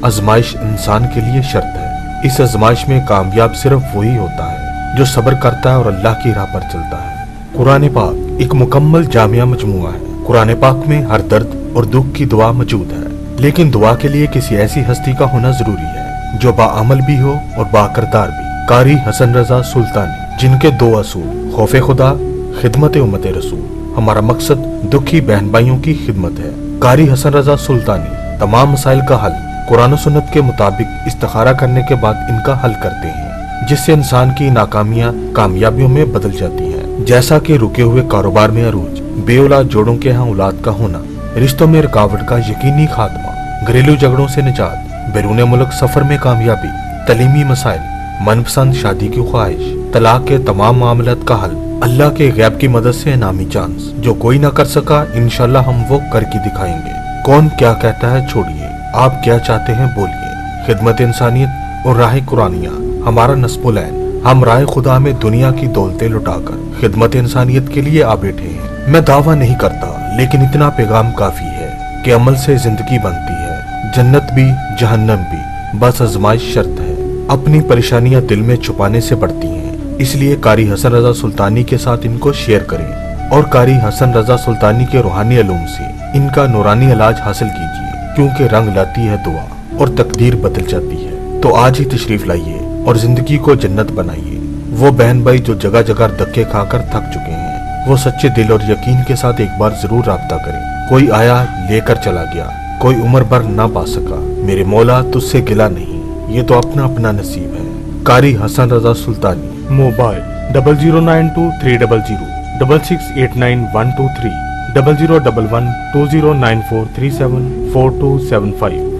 आजमाइश इंसान के लिए शर्त है। इस आजमाइश में कामयाब सिर्फ वही होता है जो सब्र करता है और अल्लाह की राह पर चलता है। कुरान पाक एक मुकम्मल जामिया मजमुआ है। कुरान पाक में हर दर्द और दुख की दुआ मौजूद है, लेकिन दुआ के लिए किसी ऐसी हस्ती का होना जरूरी है जो बाअमल भी हो और बाकिरदार भी। कारी हसन रजा सुल्तानी, जिनके दो असूल खौफ खुदा, खिदमत उम्मत रसूल। हमारा मकसद दुखी बहन भाइयों की खिदमत है। कारी हसन रजा सुल्तानी तमाम मसाइल का हल कुरान सुन्नत के मुताबिक इस्तिखारा करने के बाद इनका हल करते हैं, जिससे इंसान की नाकामियां कामयाबियों में बदल जाती हैं। जैसा कि रुके हुए कारोबार में अरूज, बेऔलाद जोड़ों के यहाँ औलाद का होना, रिश्तों में रुकावट का यकीनी खात्मा, घरेलू झगड़ों से निजात, बैरून मुल्क सफर में कामयाबी, तलीमी मसाइल, मनपसंद शादी की ख्वाहिश, तलाक के तमाम मामलात का हल, अल्लाह के गैब की मदद से इनामी चांस जो कोई ना कर सका, इंशाल्लाह हम वो करके दिखाएंगे। कौन क्या कहता है छोड़िए, आप क्या चाहते हैं बोलिए। खिदमत इंसानियत और राह कुरानिया हमारा नस्बुलैन। हम राह खुदा में दुनिया की दौलतें लुटाकर खिदमत इंसानियत के लिए आ बैठे हैं। मैं दावा नहीं करता, लेकिन इतना पैगाम काफी है कि अमल से जिंदगी बनती है, जन्नत भी जहन्नम भी, बस आजमाइश शर्त है। अपनी परेशानियां दिल में छुपाने से बढ़ती हैं, इसलिए कारी हसन रजा सुल्तानी के साथ इनको शेयर करें और कारी हसन रजा सुल्तानी के रूहानी इल्म से इनका नूरानी इलाज हासिल कीजिए, क्योंकि रंग लाती है दुआ और तकदीर बदल जाती है। तो आज ही तशरीफ लाइए और जिंदगी को जन्नत बनाइए। वो बहन भाई जो जगह जगह धक्के खाकर थक चुके हैं, वो सच्चे दिल और यकीन के साथ एक बार जरूर राब्ता करें। कोई आया लेकर चला गया, कोई उम्र भर ना पा सका, मेरे मौला तुझसे गिला नहीं, ये तो अपना अपना नसीब है। कारी हसन रजा सुल्तानी। मोबाइल 0092 300 6689 123 0011 2094 37 4275।